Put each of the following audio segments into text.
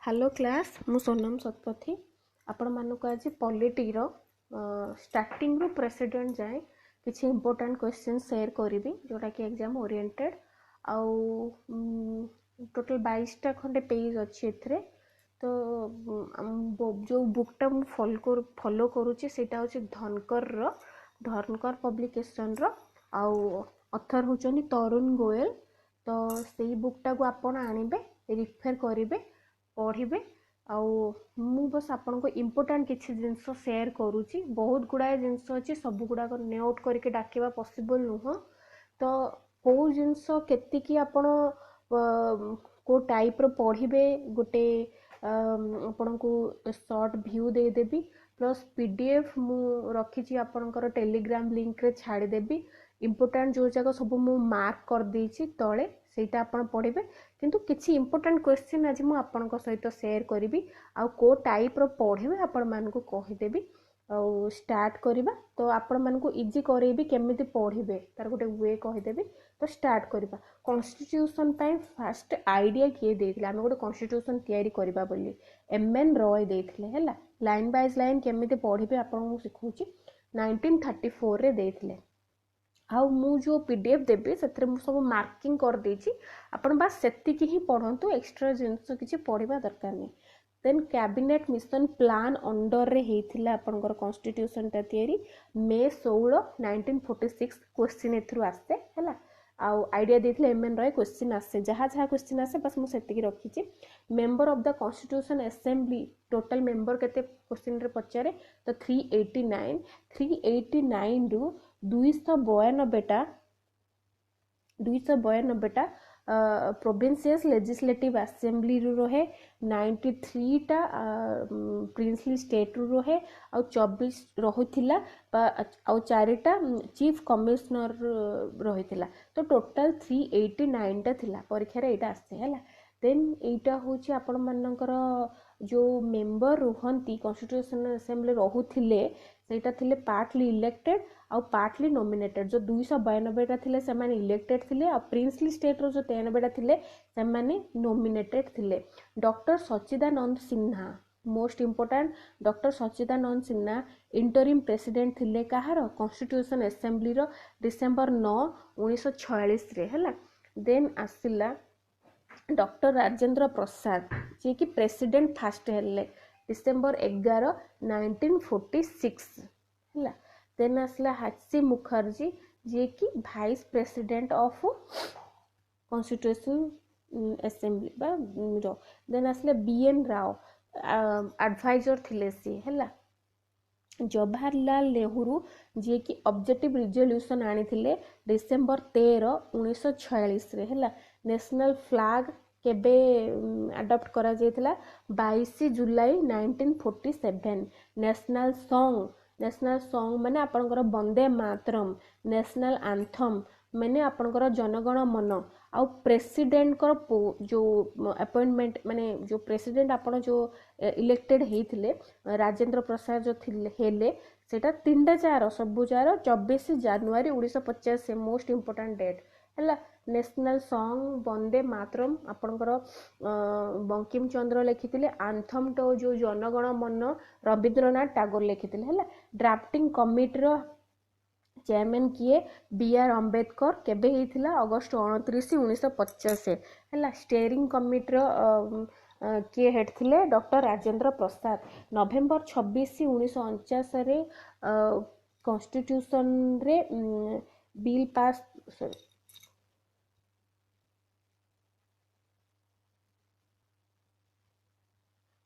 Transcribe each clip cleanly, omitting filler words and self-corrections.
Hello class मु सोनम शतपथी आपण मानक आज पॉलिटीर स्टार्टिंग रू प्रेसिडेंट जाए किसी इंपोर्टेंट क्वेश्चन शेयर करी जोटा कि एग्जाम ओरिएंटेड आउ टोटल 22टा खंडे पेज अच्छी एथरे तो जो बुकटा मु फॉलो करूची सेटा होची धनकर पब्लिकेशन रो आउ ऑथर होचनी तरुण गोयल। तो सेही बुकटा को आपण आनिबे रिफर करिवे पढ़े आउ मु बस आपन को इम्पोर्टेंट किसी जिनस शेयर करुच्ची बहुत गुड़ाए जिनस अच्छे सब गुड़ाक नोट करके डाकिबा पॉसिबल नुह। तो कौ जिनस केतिकी आपण को टाइप रो पढ़े गोटे आपण को शॉर्ट व्यू दे देबी प्लस पीडीएफ मु रखी आपणकर टेलीग्राम लिंक रे छाड़ी देबी इम्पोर्टेंट जो जगह सब मु मार्क कर देछि तळे सेटा आपण पढ़े किंतु किछि इम्पोर्टेंट क्वेश्चन आज मु आपणक सहित शेयर करिवि आ को टाइप रो पढ़े आपण मान को कहि देबी आ स्टार्ट करिबा। तो आपण मान को इजी करेबी केमिति पढ़िबे तार गोटे वे कहि देबी। तो स्टार्ट करिबा कॉन्स्टिट्यूशन पय फर्स्ट आईडिया किए देथिले हम गोटे कॉन्स्टिट्यूशन तयारी करिबा बोली एमएन रॉय देथिले हैला लाइन बाय लाइन केमिति पढ़िबे आपण को सिखौची 1934 रे देथिले। आउ मु जो पीडीएफ देबी सेतरे मु सब मार्किंग कर देछि आपण बस सेतिकी ही पढंतु एक्स्ट्रा जिंस किछि पढिबा दरकार नै। Then cabinet mission plan under रे हेथिला आपनकर कॉन्स्टिट्यूशन ता तयारी मे 16 1946 क्वेश्चन एथरु आस्ते हैला आउ आईडिया देथिले एमएन रॉय क्वेश्चन आसे जहा जहा क्वेश्चन आसे बस मु सेतिकी रखिछि। Member of the constitution assembly total member केते क्वेश्चन रे पचारे तो 389 रु 292 प्रोविंशियल लेजिस्लेटिव असेंबली रू रहे 93 टा प्रिंसली स्टेट रू रहे आ 24 रहुथिला आ 4टा चीफ कमिश्नर रहिथिला तो टोटल 389 टा थिला परीक्षा रे एटा आसे हैला। देन एटा होची आपण मानकर जो मेंबर रुहंती कॉन्स्टिट्यूशनल असेंबली रहुथिले सेटा थिले पार्टली इलेक्टेड आ पार्टली नॉमिनेटेड जो 292 टा थिले से माने इलेक्टेड थिले आ प्रिंसली स्टेट रो जो 93 टा थिले से माने नॉमिनेटेड थिले। डॉक्टर सच्चिदानंद सिन्हा मोस्ट इंपोर्टेंट डॉक्टर सच्चिदानंद सिन्हा इंटरिम प्रेसिडेंट थिले कहार कॉन्स्टिट्यूशन असेंबली रो डिसेंबर 9 1946 रे हैला। देन आसिला डॉक्टर राजेंद्र प्रसाद जे कि प्रेसिडेंट फास्ट हेले डिसेंबर 11 1946 हैला। देन आसला हाची मुखर्जी जे कि vice president of constitution assembly बा रो। देन आसले बीएन राव एडवाइजर थिले सी हैला। जवाहरलाल नेहरू जे कि ऑब्जेक्टिव रिजोल्यूशन आनी थिले डिसेंबर 13 1946 रे हैला। नेशनल फ्लैग केबे अडॉप्ट करा जायतिला 22 जुलाई 1947। नेशनल सॉन्ग माने आपनकर वंदे मातरम नेशनल एंथम माने आपनकर जनगण मन आ प्रेसिडेंट कर जो अपॉइंटमेंट माने जो प्रेसिडेंट आपण जो इलेक्टेड हेथिले राजेंद्र प्रसाद जो थिले हेले सेटा 3 सब 24 जनवरी 1950 से मोस्ट इंपोर्टेंट डेट हैला। नेशनल सॉन्ग वंदे मातरम आपनकर बंकिम चंद्र लिखिथिले आंथम तो जो जनगण मन रविंद्रनाथ टैगोर लिखिथिले हैला। ड्राफ्टिंग कमिटी रो चेयरमैन किए बीआर अंबेडकर केबे हेथिला अगस्त 29 1950 हैला। स्टीयरिंग कमिटी रो किए हेड थिले डॉक्टर राजेंद्र प्रसाद नवेम्बर 26 1949 रे कॉन्स्टिट्यूशन रे बिल पास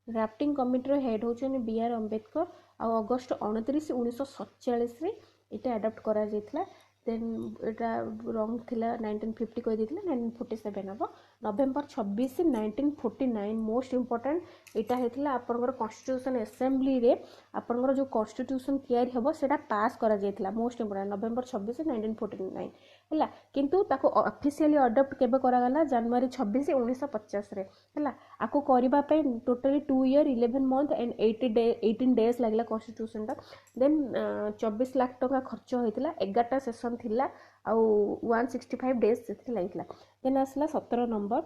ड्राफ्टिंग कमिटी रो हेड होचन बीआर अंबेडकर आ अगस्त 29 1947 रे इटा अडॉप्ट करा जायतला। देन एटा रॉन्ग थिला 1950 कहि दिथिला 1947 हबो। नवेम्बर 26 1949 मोस्ट इंपोर्टेंट एटा हेथिला आपनकर कॉन्स्टिट्यूशन असेंबली रे आपनकर जो कॉन्स्टिट्यूशन तयारी हबो सेटा पास करा जायतला मोस्ट इंपोर्टेंट नवेम्बर 26 1949 हैला। किंतु ताको ऑफिशियली अडॉप्ट केबे करा गला जनवरी 26 1950 रे हैला। आको करिबा पे totally 2 year 11 month and 18 days लागला कॉन्स्टिट्यूशन ता। देन 24 लाख टका खर्च होइतिला 11टा सेशन थिला आ 165 डेज से लागितला। देन आसला 17 नंबर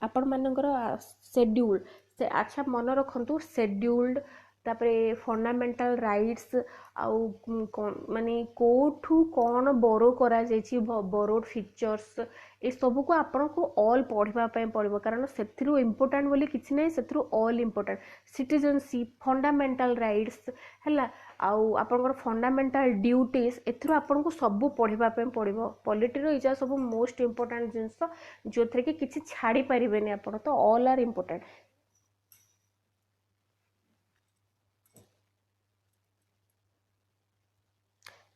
आपण मानकर शेड्यूल से अच्छा मन रखु शेड्यूल्ड तापरे फंडामेंटल राइट्स आउ माने कोठू कौन बोरो करा जाइछि बोरोड फीचर्स ए सब को आपन को ऑल पढ़िबा पय पड़िबो कारण सेथिरु इंपोर्टेंट बोली किछि नै सेथिरु all important citizenship fundamental rights हला आउ आपन फंडामेंटल ड्यूटीज एथिरु आपन को सब पढ़िबा पय पड़िबो पॉलिटी रो इजा सब मोस्ट इंपोर्टेंट जिंस जो थरे के किछि छाड़ी परिबेनी आपन तो ऑल आर इंपोर्टेंट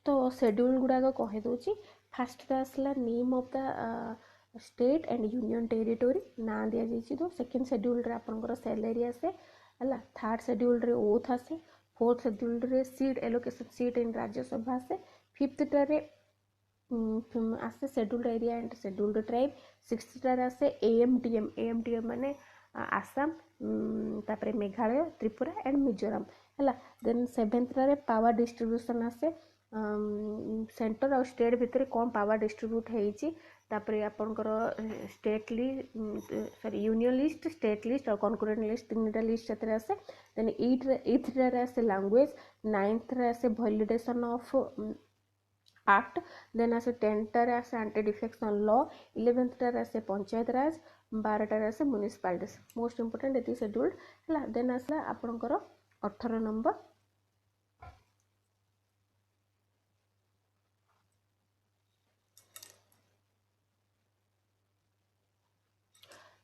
तो शेड्यूल गुड़ाक कहीदे फास्ट आसला name of the state and union territory ना दि जाइए तो सेकेंड शेड्यूल रे आपनकर सैलरी आसे है थर्ड शेड्यूल रे ओथ आसे फोर्थ शेड्यूल रे सीट एलोकेशन सीट इन राज्यसभा आसे फिफ्थ रे आसे scheduled area and scheduled tribe sixth रे आसे एएमटीएम माने आसाम तापरे मेघालय त्रिपुरा एंड मिजोरम है देन सेवेंथ रे पावर डिस्ट्रीब्यूशन आसे सेंटर और स्टेट भितर कौन पावर डिस्ट्रीब्यूट होइछि तापरे आपनकर state list sorry union list state list और कॉन्करेंट लिस्ट तीनटा लिस्ट सेतरे आसे देन एथ रे आसे लैंग्वेज नाइन्थ रे आसे वैलिडेशन ऑफ एक्ट देन आसे 10th रे आसे एंटी डिफेक्शन लॉ 11th रे आसे पंचायत राज 12th रे आसे म्युनिसिपैलिटीज मोस्ट इंपोर्टेंट एती शेड्यूल्ड हला देन आसला आपनकर 18 नंबर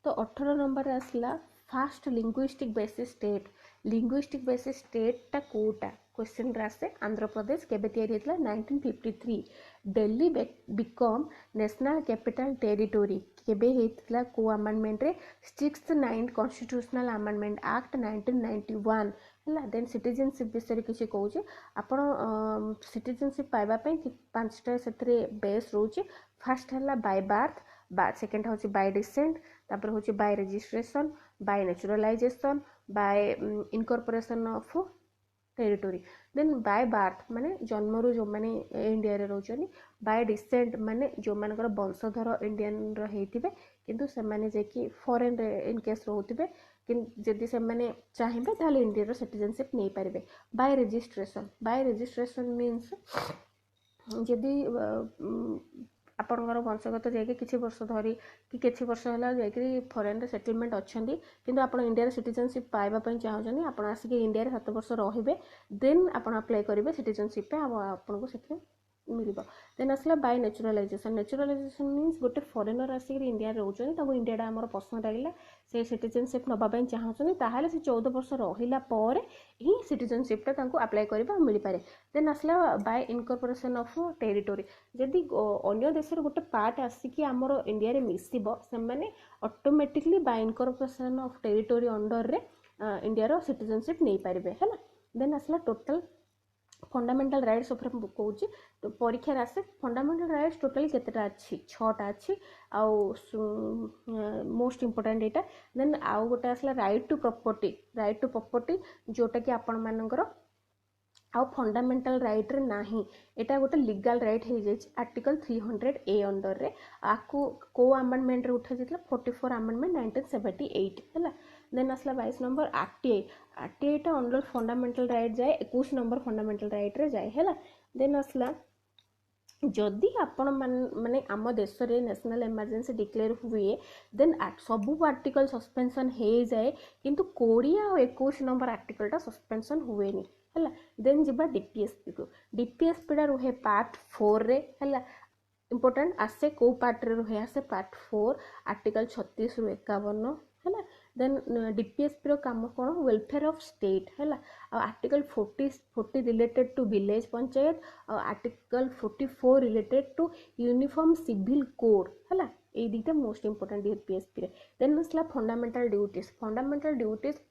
तो 18 नंबर आसला फास्ट लिंग्विस्टिक बेसिस स्टेट टा कोटा क्वेश्चन रासे आंध्र प्रदेश केबे तयारी हेतला 1953 Delhi become national capital territory केबे हेतला को अमेंडमेंट रे 6th 9th constitutional amendment act 1991 हला देन सिटीजनशिप विषय किसी कहूँ आपण सिटीजनशिप पाइबा पई पांचटा सेतरे बेस रोचे फर्स्ट हला बाय बर्थ सेकेंड होची बाय डिसेंट तापर होची by registration by naturalisation by incorporation of territory then by birth माने जन्मरू जो माने इंडिया रे रोचनी बाय डिसेंट माने जो मानकर वंशधर इंडियन रहिथिबे किंतु से माने जे कि फॉरेन रे इन केस रहउथिबे जदि से माने चाहिबे ताले इंडिया रो सिटीजनशिप नै पारिबे बाय रजिस्ट्रेशन मींस जदि आपणकर वंशगत जाकि किसी वर्ष धरी कि किसी वर्ष है जाकि फॉरेन रे सेटलमेंट अच्छी किंतु आप इंडिया सिटीजनशिप पाइबापी चाहूँ आप आसिक इंडिया 7 वर्ष रे देन आप अप्लाई करेंगे सिटीजनशिप आपको से मिल देन आसला बाय नेचुरलाइजेशन मीन्स गोटे फॉरेनर आसिक इंडिया रोचन इंडिया आम पसंद लगे से सिटीजनशिप नापी चाहूँ ताहले से 14 वर्ष रहा पर ही सिटीजनशिपटा अप्लाई करबा मिल पारे देन आसला बाय इनकॉर्पोरेशन ऑफ टेरिटोरी जदि अन्य देश गोटे पार्ट आसिक आमर इंडिया रे मिसिबो से माने automatically bye incorporation of territory under रे इंडिया रो सिटीजनशिप नहीं पारिबे है देन आसला टोटल फंडामेंटल राइट्स ऊपर कहूँ तो परीक्षा आसे फंडामेंटल राइट्स टोटली केतेटा अच्छी 6टा अच्छी आउ मोस्ट इंपोर्टेंट एटा देन आउ गोटे आसला राइट टू प्रॉपर्टी जोटा कि आपण मानकर आउ फंडामेंटल राइट रे नाही एटा गोटे लीगल राइट हो जाय आर्टिकल 300A अंडर रे आकु को अमेंडमेंट रे उठा जायतला 44 अमेंडमेंट 1978 हैला देन आसला 22 नंबर आरटीआई टा अंडर फंडामेंटल राइट जाए 21 नंबर फंडामेंटल राइट रे जाए हैला देन आसला जदि आपण माने आम देश रे नेशनल इमरजेंसी डिक्लेयर हुए देन सबू आर्टिकल सस्पेंशन हो जाए किंतु 20 और 21 नंबर आर्टिकल टा सस्पेंशन हुएनी हैला देन जिबा डीपीएसपी टा रुहे पार्ट 4 रे हैला इंपोर्टेंट आसे को पार्ट रे रुहे आसे पार्ट 4 आर्टिकल 36 रु 51 हैला देन डीपीएसपी रो काम कोन वेलफेयर ऑफ स्टेट हैला article 40 related to village panchayat और article 44 related to uniform civil code हैला ए दीटा मोस्ट इंपोर्टेंट डीपीएसपी रे देन असला फंडामेंटल ड्यूटीज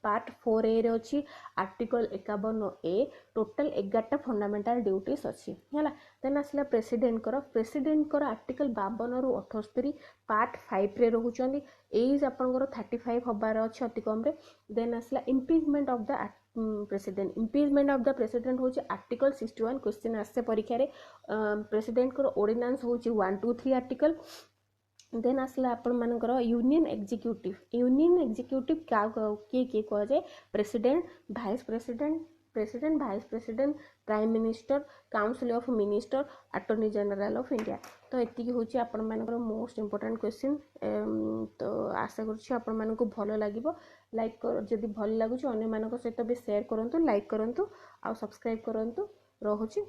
पार्ट 4A रे अछि आर्टिकल 51A टोटल 11टा फंडामेंटल ड्यूटीज अछि हैला देन असला प्रेसिडेंट कर आर्टिकल 52 रु 78 पार्ट 5 रे रहउचंदी एज आपनकर 35 हबार अछि अति कम रे देन असला इम्पीचमेंट ऑफ द प्रेसिडेंट होची आर्टिकल 61 क्वेश्चन आसे परीक्षा रे प्रेसिडेंट को ऑर्डिनेंस होची 1 2 3 आर्टिकल देन आसला आपण मानकर यूनियन एग्जीक्यूटिव क्या किए किए कह जाए president vice vice president prime minister council of minister attorney general of India. तो एतिकी होची आपण मानकर मोस्ट इंपोर्टेंट क्वेश्चन। तो आशा करूची आपण मानको भलो लागिवो। लाइक कर जदि भल लागुची अन्य मानक सहित भी शेयर करंतु लाइक करंतु आ सब्सक्राइब करंतु। रहुची।